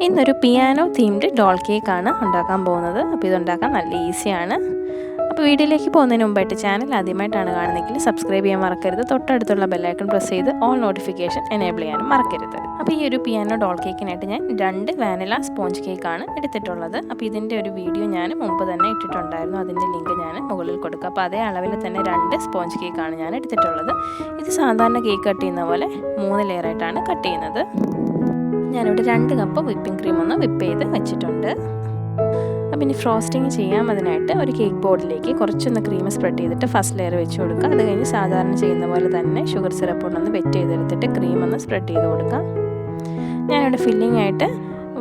ഇന്നൊരു piano themed doll കേക്കാണ് ഉണ്ടാക്കാൻ പോകുന്നത്. അപ്പോൾ ഇതുണ്ടാക്കാൻ നല്ല ഈസിയാണ്. അപ്പോൾ വീഡിയോയിലേക്ക് പോകുന്നതിന് മുമ്പായിട്ട് ചാനൽ ആദ്യമായിട്ടാണ് കാണുന്നതെങ്കിൽ സബ്സ്ക്രൈബ് ചെയ്യാൻ മറക്കരുത്. തൊട്ടടുത്തുള്ള ബെല്ലൈക്കൺ പ്രസ് ചെയ്ത് ഓൾ നോട്ടിഫിക്കേഷൻ എനേബിൾ ചെയ്യാനും മറക്കരുത്. അപ്പോൾ ഈ ഒരു പിയാനോ ഡോൾ കേക്കിനായിട്ട് ഞാൻ 2 വാനില സ്പോഞ്ച് കേക്കാണ് എടുത്തിട്ടുള്ളത്. അപ്പോൾ ഇതിൻ്റെ ഒരു വീഡിയോ ഞാൻ മുമ്പ് തന്നെ ഇട്ടിട്ടുണ്ടായിരുന്നു. അതിൻ്റെ ലിങ്ക് ഞാൻ മുകളിൽ കൊടുക്കുക. അപ്പോൾ അതേ അളവിൽ തന്നെ 2 സ്പോഞ്ച് കേക്കാണ് ഞാൻ എടുത്തിട്ടുള്ളത്. ഇത് സാധാരണ കേക്ക് കട്ട് ചെയ്യുന്ന പോലെ 3 ലെയറായിട്ടാണ് കട്ട് ചെയ്യുന്നത്. ഞാനിവിടെ 2 കപ്പ് വിപ്പിംഗ് ക്രീം ഒന്ന് വിപ്പ് ചെയ്ത് വെച്ചിട്ടുണ്ട്. അപ്പോൾ ഇനി ഫ്രോസ്റ്റിംഗ് ചെയ്യാം. അതിനായിട്ട് ഒരു കേക്ക് ബോർഡിലേക്ക് കുറച്ചൊന്ന് ക്രീം സ്പ്രെഡ് ചെയ്തിട്ട് ഫസ്റ്റ് ലെയർ വെച്ച് കൊടുക്കുക. അത് കഴിഞ്ഞ് സാധാരണ ചെയ്യുന്ന പോലെ തന്നെ ഷുഗർ സിറപ്പ് കൊണ്ടൊന്ന് വെറ്റ് ചെയ്തെടുത്തിട്ട് ക്രീം ഒന്ന് സ്പ്രെഡ് ചെയ്ത് കൊടുക്കാം. ഞാനിവിടെ ഫില്ലിംഗ് ആയിട്ട്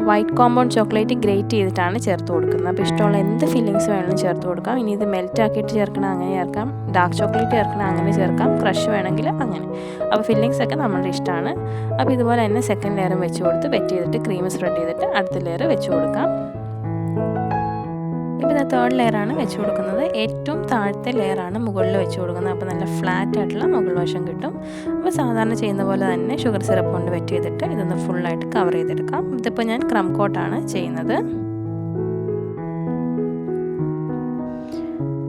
വൈറ്റ് കോമ്പൗണ്ട് ചോക്ലേറ്റ് ഗ്രേറ്റ് ചെയ്തിട്ടാണ് ചേർത്ത് കൊടുക്കുന്നത്. അപ്പോൾ ഇഷ്ടമുള്ള എന്ത് ഫില്ലിങ്സ് വേണമെങ്കിലും ചേർത്ത് കൊടുക്കാം. ഇനി ഇത് മെൽറ്റ് ആക്കിയിട്ട് ചേർക്കണം അങ്ങനെ ചേർക്കാം, ഡാർക്ക് ചോക്ലേറ്റ് ചേർക്കണം അങ്ങനെ ചേർക്കാം, ക്രഷ് വേണമെങ്കിൽ അങ്ങനെ. അപ്പോൾ ഫില്ലിങ്സ് ഒക്കെ നമ്മളുടെ ഇഷ്ടമാണ്. അപ്പോൾ ഇതുപോലെ തന്നെ സെക്കൻഡ് ലെയറും വെച്ച് കൊടുത്ത് വെറ്റ് ചെയ്തിട്ട് ക്രീം സ്പ്രെഡ് ചെയ്തിട്ട് അടുത്ത ലെയർ വെച്ച് കൊടുക്കാം. ഇപ്പോൾ ഇത് 3rd ലെയറാണ് വെച്ച് കൊടുക്കുന്നത്. ഏറ്റവും താഴത്തെ ലെയറാണ് മുകളിൽ വെച്ച് കൊടുക്കുന്നത്. അപ്പോൾ നല്ല ഫ്ലാറ്റ് ആയിട്ടുള്ള മുകൾ വശം കിട്ടും. അപ്പോൾ സാധാരണ ചെയ്യുന്ന പോലെ തന്നെ ഷുഗർ സിറപ്പ് കൊണ്ട് വെറ്റ് ചെയ്തിട്ട് ഇതൊന്ന് ഫുള്ളായിട്ട് കവർ ചെയ്തെടുക്കാം. ഇതിപ്പോൾ ഞാൻ ക്രം കോട്ടാണ് ചെയ്യുന്നത്.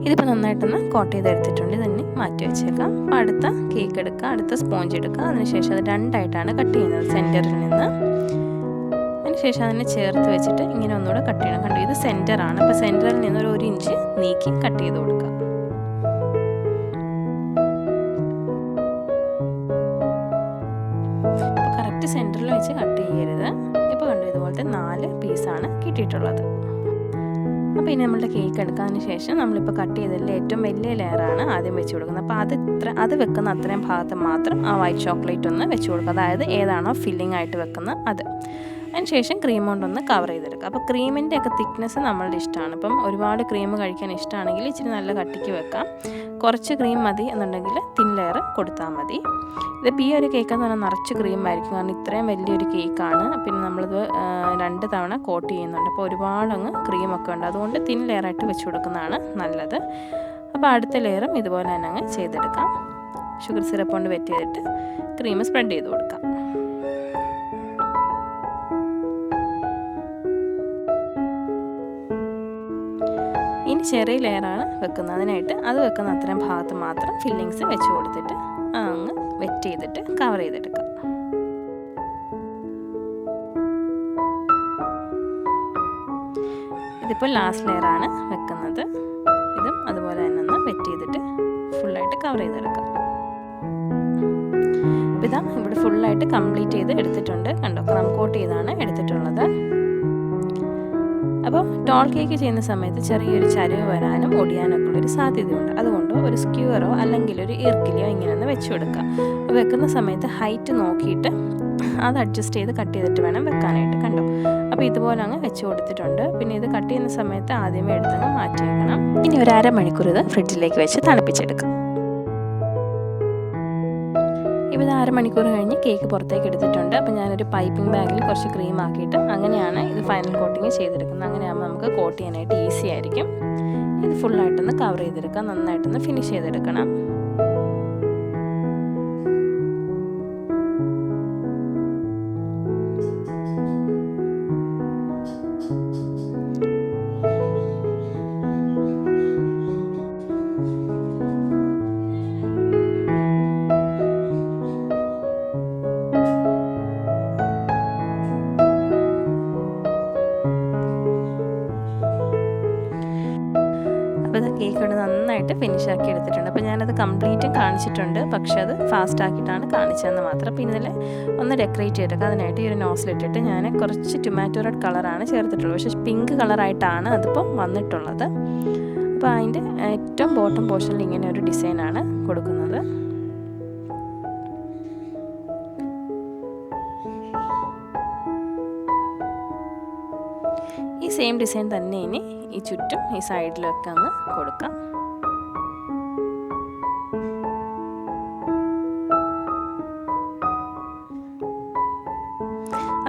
ഇതിപ്പോൾ നന്നായിട്ടൊന്ന് കോട്ട് ചെയ്തെടുത്തിട്ടുണ്ട്. ഇതന്നെ മാറ്റി വെച്ചേക്കാം. അപ്പോൾ അടുത്ത കേക്ക് എടുക്കുക, അടുത്ത സ്പോഞ്ച് എടുക്കുക. അതിനുശേഷം അത് 2ആയിട്ടാണ് കട്ട് ചെയ്യുന്നത് സെൻറ്ററിൽ നിന്ന്. അതിനുശേഷം അതിനെ ചേർത്ത് വെച്ചിട്ട് ഇങ്ങനെ ഒന്നുകൂടെ കട്ട് ചെയ്യണം. കണ്ടു, ഇത് സെൻറ്ററാണ്. അപ്പോൾ സെൻറ്ററിൽ നിന്ന് ഒരു 1 ഇഞ്ച് നീക്കി കട്ട് ചെയ്ത് കൊടുക്കുക. അപ്പോൾ കറക്റ്റ് സെൻറ്ററിൽ വെച്ച് കട്ട് ചെയ്യരുത്. ഇപ്പോൾ കണ്ടു, ഇതുപോലത്തെ 4 പീസാണ് കിട്ടിയിട്ടുള്ളത്. അപ്പോൾ ഇനി നമ്മളുടെ കേക്ക് എടുക്കാതിന് ശേഷം നമ്മളിപ്പോൾ കട്ട് ചെയ്തതിൽ ഏറ്റവും വലിയ ലെയറാണ് ആദ്യം വെച്ച് കൊടുക്കുന്നത്. അപ്പോൾ അത് വെക്കുന്ന അത്രയും ഭാഗത്ത് മാത്രം ആ വൈറ്റ് ചോക്ലേറ്റ് ഒന്ന് വെച്ച് കൊടുക്കുക. അതായത് ഏതാണോ ഫില്ലിംഗ് ആയിട്ട് വെക്കുന്നത് അത്. അതിനുശേഷം ക്രീം കൊണ്ടൊന്ന് കവർ ചെയ്തെടുക്കുക. അപ്പോൾ ക്രീമിൻ്റെ ഒക്കെ തിക്നെസ് നമ്മളുടെ ഇഷ്ടമാണ്. ഇപ്പം ഒരുപാട് ക്രീം കഴിക്കാൻ ഇഷ്ടമാണെങ്കിൽ ഇച്ചിരി നല്ല കട്ടിക്ക് വെക്കാം. കുറച്ച് ക്രീം മതി എന്നുണ്ടെങ്കിൽ തിൻ ലെയർ കൊടുത്താൽ മതി. ഇതിപ്പോൾ ഈ ഒരു കേക്ക് എന്ന് പറഞ്ഞാൽ നിറച്ച് ക്രീം ആയിരിക്കും. കാരണം ഇത്രയും വലിയൊരു കേക്കാണ്. പിന്നെ നമ്മളിത് 2 തവണ കോട്ട് ചെയ്യുന്നുണ്ട്. അപ്പോൾ ഒരുപാടങ്ങ് ക്രീമൊക്കെ ഉണ്ട്. അതുകൊണ്ട് തിൻ ലെയറായിട്ട് വെച്ച് കൊടുക്കുന്നതാണ് നല്ലത്. അപ്പോൾ അടുത്ത ലെയറും ഇതുപോലെ തന്നെ അങ്ങ് ചെയ്തെടുക്കാം. ഷുഗർ സിറപ്പ് കൊണ്ട് വെറ്റ് ചെയ്തിട്ട് ക്രീം സ്പ്രെഡ് ചെയ്ത് കൊടുക്കാം. ഇനി ചെറിയ ലെയറാണ് വെക്കുന്നത്. അതിനായിട്ട് അത് വെക്കുന്ന അത്രയും ഭാഗത്ത് മാത്രം ഫില്ലിങ്സ് വെച്ച് കൊടുത്തിട്ട് അങ്ങ് വെറ്റ് ചെയ്തിട്ട് കവർ ചെയ്തെടുക്കാം. ഇതിപ്പോൾ ലാസ്റ്റ് ലെയറാണ് വെക്കുന്നത്. ഇതും അതുപോലെ തന്നെ ഒന്ന് വെറ്റ് ചെയ്തിട്ട് ഫുള്ളായിട്ട് കവർ ചെയ്തെടുക്കാം. അപ്പോൾ ഇതാ ഇവിടെ ഫുള്ളായിട്ട് കംപ്ലീറ്റ് ചെയ്ത് എടുത്തിട്ടുണ്ട്. കണ്ടോ, ക്രം കോട്ട് ചെയ്താണ് എടുത്തിട്ടുള്ളത്. അപ്പോൾ ഡോൾ കേക്ക് ചെയ്യുന്ന സമയത്ത് ചെറിയൊരു ചരിവ് വരാനും ഒടിയാനൊക്കെ ഉള്ളൊരു സാധ്യതയുണ്ട്. അതുകൊണ്ട് ഒരു സ്ക്യൂറോ അല്ലെങ്കിൽ ഒരു ഇർക്കിലിയോ ഇങ്ങനെയൊന്ന് വെച്ച് കൊടുക്കുക. വെക്കുന്ന സമയത്ത് ഹൈറ്റ് നോക്കിയിട്ട് അത് അഡ്ജസ്റ്റ് ചെയ്ത് കട്ട് ചെയ്തിട്ട് വേണം വെക്കാനായിട്ട്. കണ്ടോ, അപ്പോൾ ഇതുപോലെ അങ്ങ് വെച്ച് കൊടുത്തിട്ടുണ്ട്. പിന്നെ ഇത് കട്ട് ചെയ്യുന്ന സമയത്ത് ആദ്യമേ എടുത്തങ്ങ് മാറ്റി വെക്കണം. ഇനി ഒരു 1/2 മണിക്കൂർ ഇത് ഫ്രിഡ്ജിലേക്ക് വെച്ച് തണുപ്പിച്ചെടുക്കാം. ഇപ്പോൾ ഇത് 1/2 മണിക്കൂർ കഴിഞ്ഞ് കേക്ക് പുറത്തേക്ക് എടുത്തിട്ടുണ്ട്. അപ്പോൾ ഞാനൊരു പൈപ്പിംഗ് ബാഗിൽ കുറച്ച് ക്രീം ആക്കിയിട്ട് അങ്ങനെയാണ് ഇത് ഫൈനൽ കോട്ടിങ് ചെയ്തെടുക്കുന്നത്. അങ്ങനെയാകുമ്പോൾ നമുക്ക് കോട്ട് ചെയ്യാനായിട്ട് ഈസി ആയിരിക്കും. ഇത് ഫുള്ളായിട്ടൊന്ന് കവർ ചെയ്തെടുക്കാം. നന്നായിട്ടൊന്ന് ഫിനിഷ് ചെയ്തെടുക്കണം. അപ്പോൾ ഇത് കേക്ക് കൊണ്ട് നന്നായിട്ട് ഫിനിഷ് ആക്കി എടുത്തിട്ടുണ്ട്. അപ്പോൾ ഞാനത് കംപ്ലീറ്റും കാണിച്ചിട്ടുണ്ട്. പക്ഷേ അത് ഫാസ്റ്റ് ആക്കിയിട്ടാണ് കാണിച്ചതെന്ന് മാത്രം. പിന്നെ ഇതിൽ ഒന്ന് ഡെക്കറേറ്റ് ചെയ്തെടുക്കുക. അതിനായിട്ട് ഈ ഒരു നോസിലിട്ടിട്ട് ഞാൻ കുറച്ച് ടൊമാറ്റോ റെഡ് കളറാണ് ചേർത്തിട്ടുള്ളത്. പക്ഷേ പിങ്ക് കളറായിട്ടാണ് അതിപ്പോൾ വന്നിട്ടുള്ളത്. അപ്പോൾ അതിൻ്റെ ഏറ്റവും ബോട്ടം പോർഷനിൽ ഇങ്ങനെ ഒരു ഡിസൈനാണ് കൊടുക്കുന്നത്. ഈ സെയിം ഡിസൈൻ തന്നെ ഇനി ഈ ചുറ്റും ഈ സൈഡിലൊക്കെ അങ്ങ് കൊടുക്കാം.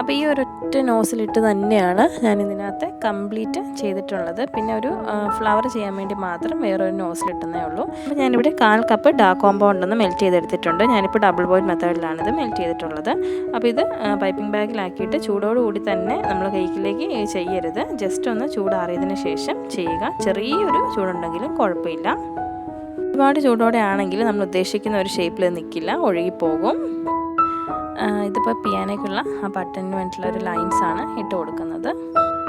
അപ്പോൾ അപ്പോൾ ഈ ഒരൊറ്റ നോസിലിട്ട് തന്നെയാണ് ഞാൻ ഇതിനകത്ത് കംപ്ലീറ്റ് ചെയ്തിട്ടുള്ളത്. പിന്നെ ഒരു ഫ്ലവർ ചെയ്യാൻ വേണ്ടി മാത്രം വേറൊരു നോസിലിട്ടുന്നേ ഉള്ളൂ. അപ്പോൾ ഞാനിവിടെ 1/4 കപ്പ് ഡാർക്ക് കോമ്പൗണ്ട് ഒന്ന് മെൽറ്റ് ചെയ്തെടുത്തിട്ടുണ്ട്. ഞാനിപ്പോൾ ഡബിൾ ബോയിൽ മെത്തേഡിലാണിത് മെൽറ്റ് ചെയ്തിട്ടുള്ളത്. അപ്പോൾ ഇത് പൈപ്പിംഗ് ബാഗിലാക്കിയിട്ട് ചൂടോടുകൂടി തന്നെ നമ്മൾ കേക്കിലേക്ക് ചെയ്യരുത്. ജസ്റ്റ് ഒന്ന് ചൂടാറിയതിന് ശേഷം ചെയ്യുക. ചെറിയൊരു ചൂടുണ്ടെങ്കിലും കുഴപ്പമില്ല. ഒരുപാട് ചൂടോടെ ആണെങ്കിൽ നമ്മൾ ഉദ്ദേശിക്കുന്ന ഒരു ഷേപ്പിൽ നിൽക്കില്ല, ഒഴുകിപ്പോകും. ഇതിപ്പോൾ പിയാനോയ്ക്കുള്ള ആ ബട്ടണിന് വേണ്ടിയിട്ടുള്ള ഒരു ലൈൻസാണ് ഇട്ട് കൊടുക്കുന്നത്.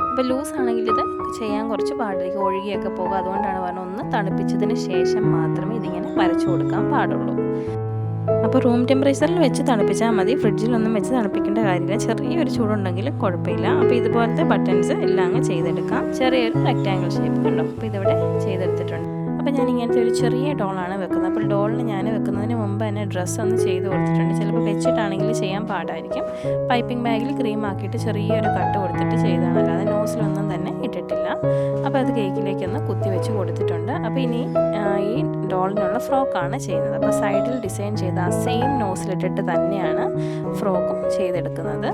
അപ്പോൾ ലൂസ് ആണെങ്കിൽ ഇത് ചെയ്യാൻ കുറച്ച് പാടിലേക്ക് ഒഴുകിയൊക്കെ പോകും. അതുകൊണ്ടാണ് പറഞ്ഞത് ഒന്ന് തണുപ്പിച്ചതിന് ശേഷം മാത്രമേ ഇതിങ്ങനെ വരച്ചു കൊടുക്കാൻ പാടുള്ളൂ. അപ്പോൾ റൂം ടെമ്പറേച്ചറിൽ വെച്ച് തണുപ്പിച്ചാൽ മതി, ഫ്രിഡ്ജിലൊന്നും വെച്ച് തണുപ്പിക്കേണ്ട കാര്യമില്ല. ചെറിയൊരു ചൂടുണ്ടെങ്കിൽ കുഴപ്പമില്ല. അപ്പോൾ ഇതുപോലത്തെ ബട്ടൺസ് എല്ലാം അങ്ങ് ചെയ്തെടുക്കാം. ചെറിയൊരു റെക്റ്റാങ്കിൾ ഷേപ്പ് കണ്ടോ. അപ്പോൾ ഇതിവിടെ ചെയ്തെടുത്തിട്ടുണ്ട്. അപ്പോൾ ഞാൻ ഇങ്ങനത്തെ ഒരു ചെറിയ ഡോളാണ് വെക്കുന്നത്. അപ്പോൾ ഡോളിന് ഞാൻ വെക്കുന്നതിന് മുമ്പ് തന്നെ ഡ്രസ്സ് ഒന്ന് ചെയ്ത് കൊടുത്തിട്ടുണ്ട്. ചിലപ്പോൾ വെച്ചിട്ടാണെങ്കിൽ ചെയ്യാൻ പാടായിരിക്കും. പൈപ്പിംഗ് ബാഗിൽ ക്രീം ആക്കിയിട്ട് ചെറിയൊരു കട്ട് കൊടുത്തിട്ട് ചെയ്താണ്, അല്ലാതെ നോസിലൊന്നും തന്നെ ഇട്ടിട്ടില്ല. അപ്പോൾ അത് കേക്കിലേക്കൊന്ന് കുത്തി വെച്ച് കൊടുത്തിട്ടുണ്ട്. അപ്പോൾ ഇനി ഈ ഡോളിനുള്ള ഫ്രോക്കാണ് ചെയ്യുന്നത്. അപ്പോൾ സൈഡിൽ ഡിസൈൻ ചെയ്ത ആ സെയിം നോസിലിട്ടിട്ട് തന്നെയാണ് ഫ്രോക്കും ചെയ്തെടുക്കുന്നത്.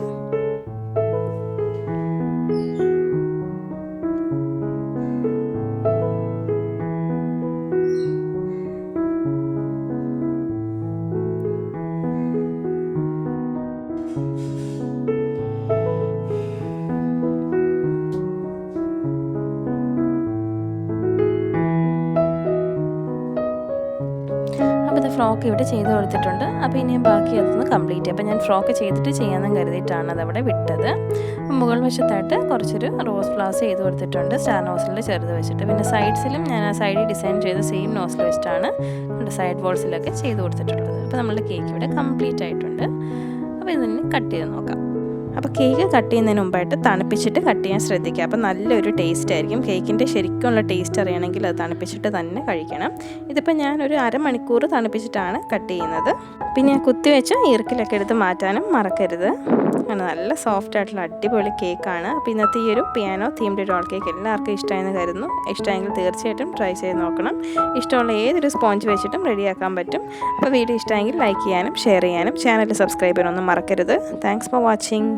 അപ്പോൾ ഇത് ഫ്രോക്ക് ഇവിടെ ചെയ്ത് കൊടുത്തിട്ടുണ്ട്. അപ്പോൾ ഇനി ബാക്കി അതൊന്ന് കംപ്ലീറ്റ് ചെയ്യാം. അപ്പോൾ ഞാൻ ഫ്രോക്ക് ചെയ്തിട്ട് ചെയ്യാമെന്ന് കരുതിയിട്ടാണ് അതവിടെ വിട്ടത്. മുകൾ വശത്തായിട്ട് കുറച്ചൊരു റോസ് ഫ്ലവേഴ്സ് ചെയ്ത് കൊടുത്തിട്ടുണ്ട്, സ്റ്റാർ നോസിലിൽ ചെറുത് വെച്ചിട്ട്. പിന്നെ സൈഡ്സിലും ഞാൻ ആ സൈഡിൽ ഡിസൈൻ ചെയ്ത സെയിം നോസിൽ വെച്ചിട്ടാണ് സൈഡ് വോൾസിലൊക്കെ ചെയ്ത് കൊടുത്തിട്ടുള്ളത്. അപ്പോൾ നമ്മളുടെ കേക്ക് ഇവിടെ കംപ്ലീറ്റ് ആയിട്ടുണ്ട്. അപ്പോൾ ഇതിന് കട്ട് ചെയ്ത് നോക്കാം. അപ്പോൾ കേക്ക് കട്ട് ചെയ്യുന്നതിന് മുമ്പായിട്ട് തണുപ്പിച്ചിട്ട് കട്ട് ചെയ്യാൻ ശ്രദ്ധിക്കുക. അപ്പോൾ നല്ലൊരു ടേസ്റ്റ് ആയിരിക്കും. കേക്കിൻ്റെ ശരിക്കുമുള്ള ടേസ്റ്റ് അറിയണമെങ്കിൽ അത് തണുപ്പിച്ചിട്ട് തന്നെ കഴിക്കണം. ഇതിപ്പോൾ ഞാനൊരു അരമണിക്കൂർ തണുപ്പിച്ചിട്ടാണ് കട്ട് ചെയ്യുന്നത്. പിന്നെ കുത്തിവെച്ച ഈർക്കിലൊക്കെ എടുത്ത് മാറ്റാനും മറക്കരുത്. ആണ് നല്ല സോഫ്റ്റ് ആയിട്ടുള്ള അടിപൊളി കേക്കാണ്. അപ്പോൾ ഇന്നത്തെ ഈ ഒരു പിയാനോ തീംഡ് ഡോൾ കേക്ക് എല്ലാവർക്കും ഇഷ്ടമായെന്ന് കരുതുന്നു. ഇഷ്ടമെങ്കിൽ തീർച്ചയായിട്ടും ട്രൈ ചെയ്ത് നോക്കണം. ഇഷ്ടമുള്ള ഏതൊരു സ്പോഞ്ച് വെച്ചിട്ടും റെഡിയാക്കാൻ പറ്റും. അപ്പോൾ വീഡിയോ ഇഷ്ടമെങ്കിൽ ലൈക്ക് ചെയ്യാനും ഷെയർ ചെയ്യാനും ചാനൽ സബ്സ്ക്രൈബ് ചെയ്യാനൊന്നും മറക്കരുത്. Thanks for watching.